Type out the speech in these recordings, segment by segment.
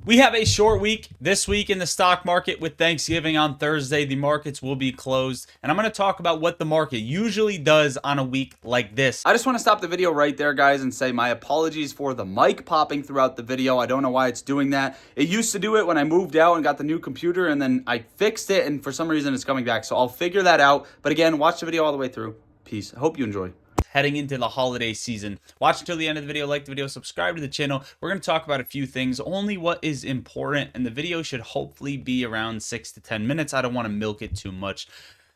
We have a short week this week in the stock market with Thanksgiving on Thursday. The markets will be closed, and I'm going to talk about what the market usually does on a week like this. I just want to stop the video right there, guys, and say my apologies for the mic popping throughout the video. I don't know why it's doing that. It used to do it when I moved out and got the new computer, and then I fixed it, and for some reason it's coming back. So I'll figure that out. But again, watch the video all the way through. Peace. I hope you enjoy. Heading into the holiday season. Watch until the end of the video, like the video, subscribe to the channel. We're going to talk about a few things, only what is important, and the video should hopefully be around 6 to 10 minutes. I don't want to milk it too much.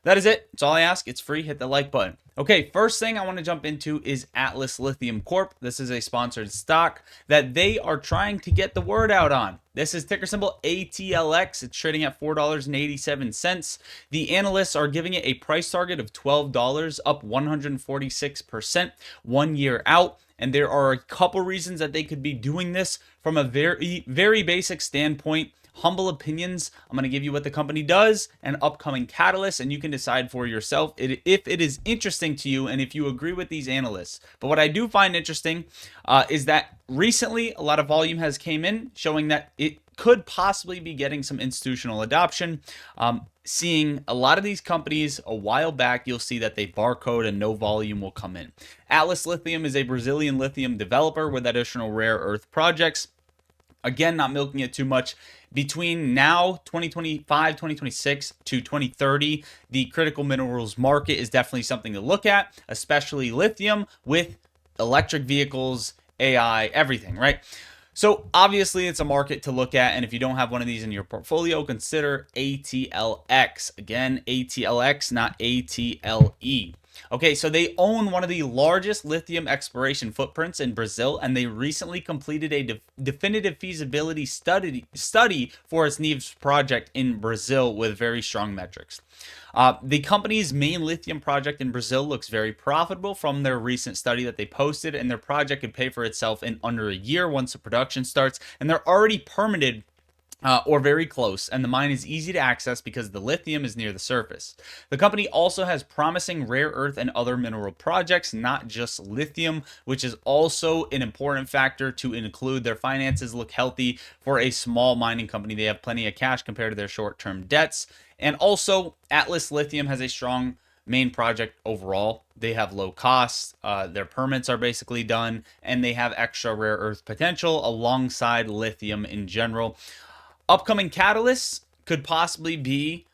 That is it. It's all I ask. It's free. Hit the like button. Okay, first thing I want to jump into is Atlas Lithium Corp. This is a sponsored stock that they are trying to get the word out on. This is ticker symbol ATLX. It's trading at $4.87. The analysts are giving it a price target of $12, up 146%, 1 year out. And there are a couple reasons that they could be doing this from a very basic standpoint. Humble opinions. I'm going to give you what the company does and upcoming catalysts, and you can decide for yourself if it is interesting to you and if you agree with these analysts. But what I do find interesting is that recently a lot of volume has came in showing that it could possibly be getting some institutional adoption. Seeing a lot of these companies a while back, you'll see that they barcode and no volume will come in. Atlas Lithium is a Brazilian lithium developer with additional rare earth projects. Again, not milking it too much. Between now, 2025, 2026 to 2030, the critical minerals market is definitely something to look at, especially lithium with electric vehicles, AI, everything, right? So obviously it's a market to look at, and if you don't have one of these in your portfolio, consider ATLX. Again, ATLX, not ATLE. Okay, so they own one of the largest lithium exploration footprints in Brazil, and they recently completed a definitive feasibility study for its Neves project in Brazil with very strong metrics. The company's main lithium project in Brazil looks very profitable from their recent study that they posted, and their project could pay for itself in under a year once the production starts, and they're already permitted or very close, and the mine is easy to access because the lithium is near the surface. The company also has promising rare earth and other mineral projects, not just lithium, which is also an important factor to include. Their finances look healthy for a small mining company. They have plenty of cash compared to their short-term debts. And also, Atlas Lithium has a strong main project overall. They have low costs, their permits are basically done, and they have extra rare earth potential alongside lithium in general. Upcoming catalysts could possibly be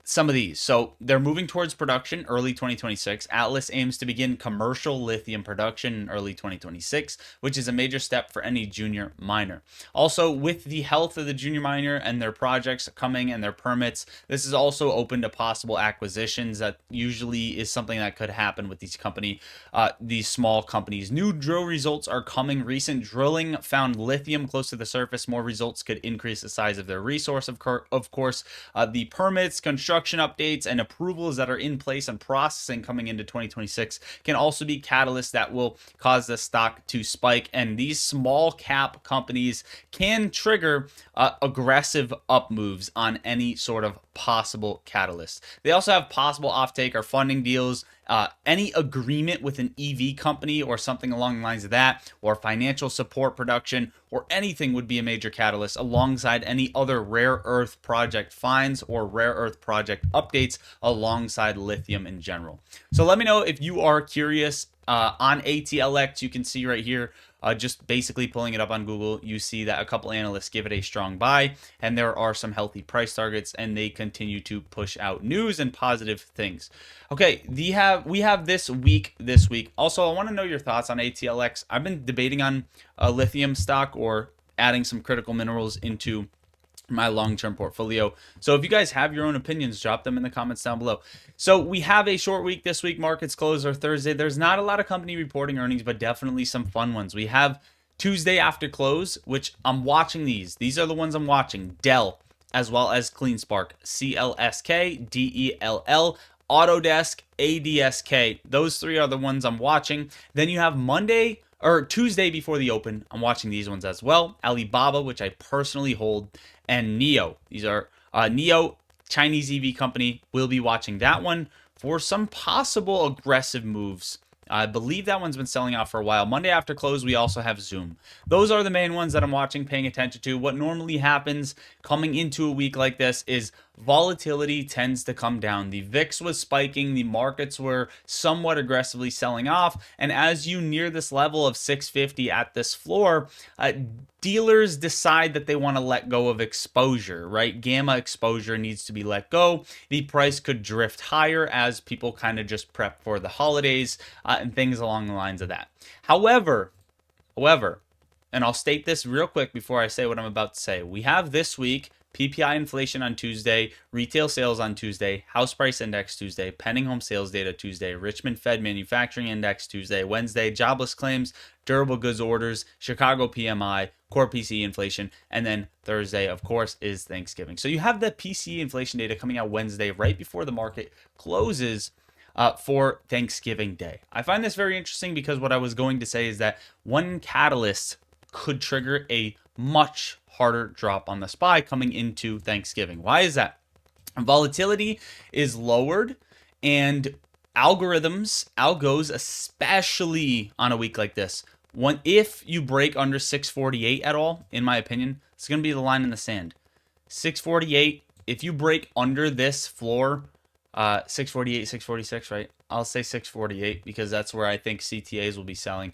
some of these. So they're moving towards production early 2026. Atlas aims to begin commercial lithium production in early 2026, which is a major step for any junior miner. Also, with the health of the junior miner and their projects coming and their permits, this is also open to possible acquisitions. That usually is something that could happen with these small companies. New drill results are coming. Recent drilling found lithium close to the surface. More results could increase the size of their resource. Of course, the permits, construction updates, and approvals that are in place and processing coming into 2026 can also be catalysts that will cause the stock to spike, and these small cap companies can trigger aggressive up moves on any sort of possible catalyst. They also have possible offtake or funding deals. Any agreement with an EV company or something along the lines of that, or financial support production, or anything would be a major catalyst alongside any other rare earth project finds or rare earth project updates alongside lithium in general. So let me know if you are curious on ATLX. You can see right here, just basically pulling it up on Google, you see that a couple analysts give it a strong buy, and there are some healthy price targets, and they continue to push out news and positive things. Okay, we have this week. Also, I want to know your thoughts on ATLX. I've been debating on a lithium stock or adding some critical minerals into my long-term portfolio. So if you guys have your own opinions, drop them in the comments down below. So we have a short week this week. Markets close are Thursday. There's not a lot of company reporting earnings, but definitely some fun ones. We have Tuesday after close, which I'm watching these. These are the ones I'm watching. Dell, as well as CleanSpark, CLSK, DELL, Autodesk, ADSK. Those three are the ones I'm watching. Then you have Tuesday before the open. I'm watching these ones as well. Alibaba, which I personally hold, and NIO. These are NIO, Chinese EV company. We'll be watching that one for some possible aggressive moves I believe that one's been selling out for a while. Monday after close, we also have Zoom. Those are the main ones that I'm watching, paying attention to. What normally happens coming into a week like this is volatility tends to come down. The VIX was spiking, the markets were somewhat aggressively selling off, and as you near this level of 650 at this floor, dealers decide that they want to let go of exposure, right? Gamma exposure needs to be let go. The price could drift higher as people kind of just prep for the holidays and things along the lines of that. However, and I'll state this real quick before I say what I'm about to say. We have this week PPI inflation on Tuesday, retail sales on Tuesday, house price index Tuesday, pending home sales data Tuesday, Richmond Fed manufacturing index Tuesday, Wednesday, jobless claims, durable goods orders, Chicago PMI, core PCE inflation, and then Thursday, of course, is Thanksgiving. So you have the PCE inflation data coming out Wednesday right before the market closes for Thanksgiving Day. I find this very interesting because what I was going to say is that one catalyst could trigger a much harder drop on the SPY coming into Thanksgiving. Why is that? Volatility is lowered, and algos, especially on a week like this, if you break under 648 at all, in my opinion, it's going to be the line in the sand. 648, if you break under this floor, 648, 646, right? I'll say 648 because that's where I think CTAs will be selling.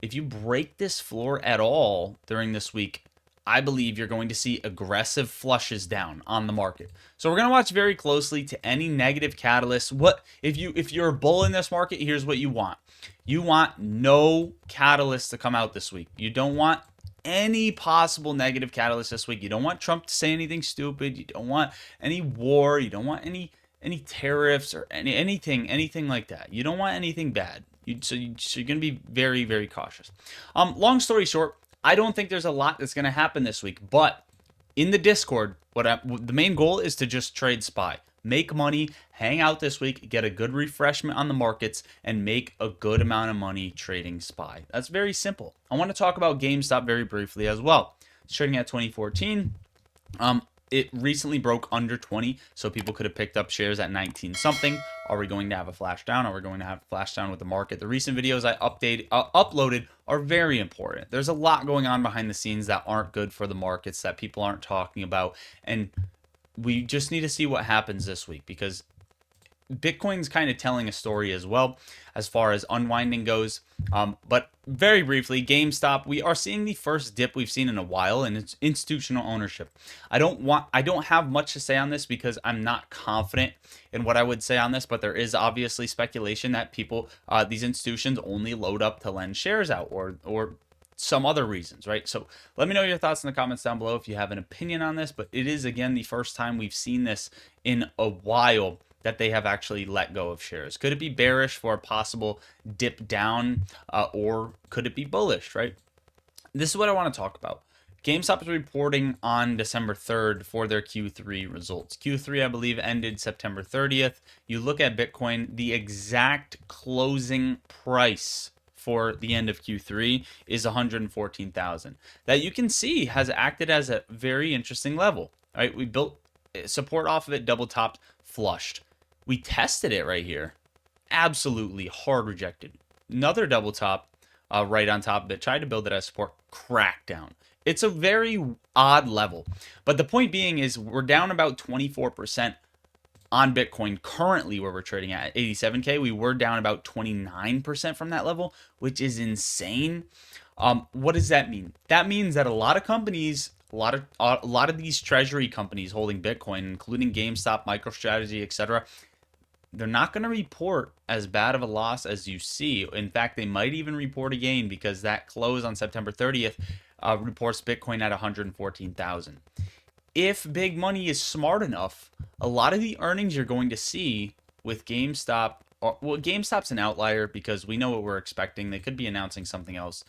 If you break this floor at all during this week, I believe you're going to see aggressive flushes down on the market. So we're going to watch very closely to any negative catalysts. What if you're a bull in this market, here's what you want. You want no catalysts to come out this week. You don't want any possible negative catalyst this week. You don't want Trump to say anything stupid. You don't want any war. You don't want any tariffs or anything like that. You don't want anything bad. So you're going to be very, very cautious. Long story short, I don't think there's a lot that's going to happen this week, but in the Discord, the main goal is to just trade SPY, make money, hang out this week, get a good refreshment on the markets, and make a good amount of money trading SPY. That's very simple. I want to talk about GameStop very briefly as well. It's trading at 2014. It recently broke under 20, so people could have picked up shares at 19 something. Are we going to have a flash down? Are we going to have a flash down with the market? The recent videos I uploaded are very important. There's a lot going on behind the scenes that aren't good for the markets that people aren't talking about, and we just need to see what happens this week because Bitcoin's kind of telling a story as well as far as unwinding goes. But very briefly, GameStop, we are seeing the first dip we've seen in a while in its institutional ownership. I don't have much to say on this because I'm not confident in what I would say on this, but there is obviously speculation that people, these institutions only load up to lend shares out or some other reasons, right? So let me know your thoughts in the comments down below if you have an opinion on this, but it is, again, the first time we've seen this in a while that they have actually let go of shares. Could it be bearish for a possible dip down or could it be bullish, right? This is what I want to talk about. GameStop is reporting on December 3rd for their Q3 results. Q3, I believe, ended September 30th. You look at Bitcoin, the exact closing price for the end of Q3 is 114,000. That you can see has acted as a very interesting level, right? We built support off of it, double topped, flushed. We tested it right here. Absolutely hard rejected. Another double top right on top of it. Tried to build it as support. Crackdown. It's a very odd level. But the point being is we're down about 24% on Bitcoin currently where we're trading at 87K. We were down about 29% from that level, which is insane. What does that mean? That means that a lot of companies, a lot of these treasury companies holding Bitcoin, including GameStop, MicroStrategy, etc., they're not going to report as bad of a loss as you see. In fact, they might even report a gain because that close on September 30th reports Bitcoin at 114,000. If big money is smart enough, a lot of the earnings you're going to see with GameStop, GameStop's an outlier because we know what we're expecting. They could be announcing something else.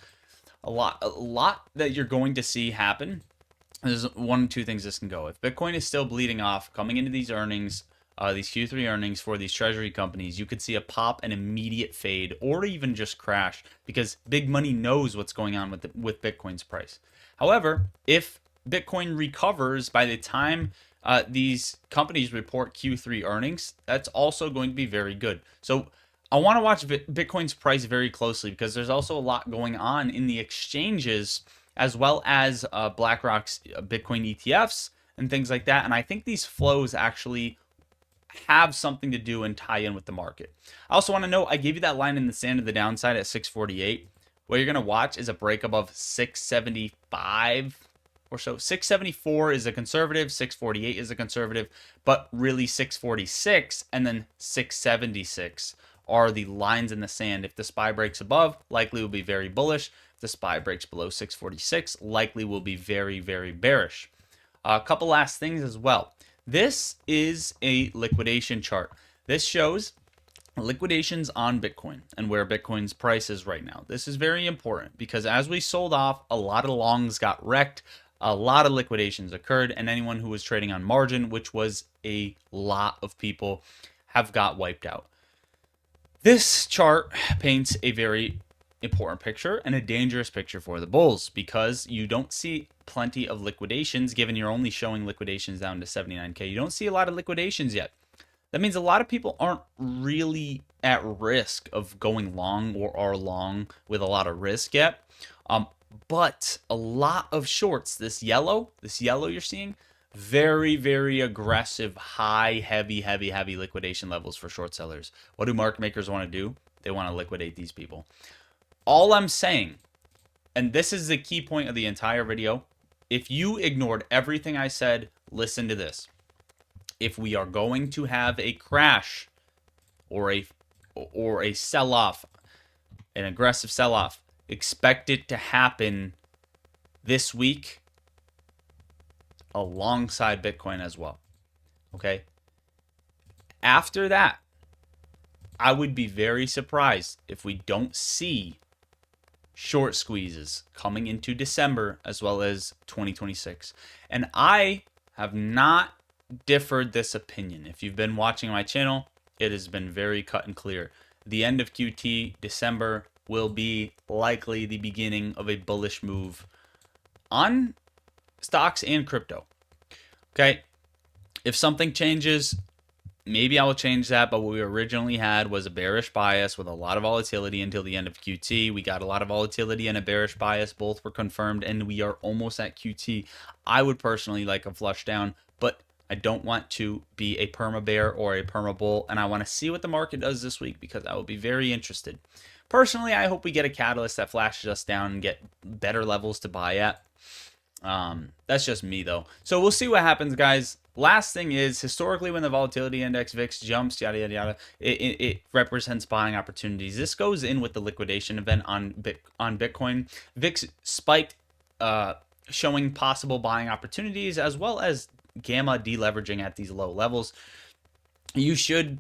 A lot that you're going to see happen. There's one of two things this can go. If Bitcoin is still bleeding off coming into these earnings, these Q3 earnings for these treasury companies, you could see a pop, an immediate fade, or even just crash because big money knows what's going on with Bitcoin's price. However, if Bitcoin recovers by the time these companies report Q3 earnings, that's also going to be very good. So I want to watch Bitcoin's price very closely because there's also a lot going on in the exchanges as well as BlackRock's Bitcoin ETFs and things like that. And I think these flows actually have something to do and tie in with the market. I also want to know, I gave you that line in the sand of the downside at 648. What you're going to watch is a break above 675 or so. 674 is a conservative, 648 is a conservative, but really 646 and then 676 are the lines in the sand. If the SPY breaks above, likely will be very bullish. If the SPY breaks below 646, likely will be very, very bearish. A couple last things as well. This is a liquidation chart. This shows liquidations on Bitcoin and where Bitcoin's price is right now. This is very important because as we sold off, a lot of longs got wrecked, a lot of liquidations occurred, and anyone who was trading on margin, which was a lot of people, have got wiped out. This chart paints a very important picture and a dangerous picture for the bulls because you don't see plenty of liquidations given you're only showing liquidations down to 79K. You don't see a lot of liquidations yet. That means a lot of people aren't really at risk of going long or are long with a lot of risk yet. But a lot of shorts, this yellow you're seeing, very, very aggressive, high, heavy liquidation levels for short sellers. What do market makers want to do? They want to liquidate these people. All I'm saying, and this is the key point of the entire video, if you ignored everything I said, listen to this. If we are going to have a crash or a sell-off, an aggressive sell-off, expect it to happen this week alongside Bitcoin as well. Okay? After that, I would be very surprised if we don't see short squeezes coming into December as well as 2026. And I have not differed this opinion. If you've been watching my channel, it has been very cut and clear. The end of QT, December, will be likely the beginning of a bullish move on stocks and crypto. Okay? If something changes, maybe I will change that, but what we originally had was a bearish bias with a lot of volatility until the end of QT. We got a lot of volatility and a bearish bias. Both were confirmed, and we are almost at QT. I would personally like a flush down, but I don't want to be a perma bear or a perma bull, and I want to see what the market does this week because I will be very interested. Personally, I hope we get a catalyst that flashes us down and get better levels to buy at. That's just me though. So we'll see what happens, guys. Last thing is, historically, when the volatility index VIX jumps, yada yada yada, it represents buying opportunities. This goes in with the liquidation event on Bitcoin. VIX spiked, showing possible buying opportunities as well as gamma deleveraging at these low levels. You should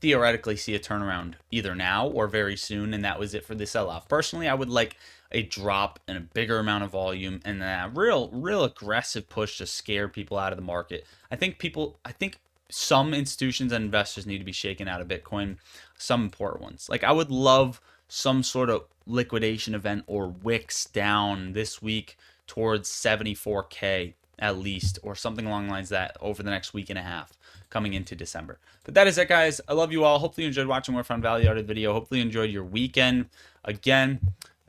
theoretically see a turnaround either now or very soon, and that was it for the sell-off. Personally, I would like a drop and a bigger amount of volume and a real aggressive push to scare people out of the market. I think some institutions and investors need to be shaken out of Bitcoin, some important ones. Like I would love some sort of liquidation event or wicks down this week towards 74K at least, or something along the lines of that over the next week and a half coming into December. But that is it, guys. I love you all. Hopefully you enjoyed watching more fun value out of the video. Hopefully you enjoyed your weekend. Again,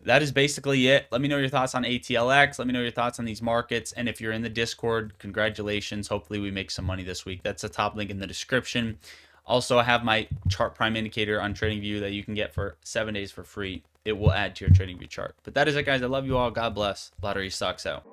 that is basically it. Let me know your thoughts on ATLX. Let me know your thoughts on these markets. And if you're in the Discord, congratulations. Hopefully we make some money this week. That's the top link in the description. Also, I have my chart prime indicator on TradingView that you can get for 7 days for free. It will add to your TradingView chart. But that is it, guys. I love you all. God bless. Lottery stocks out.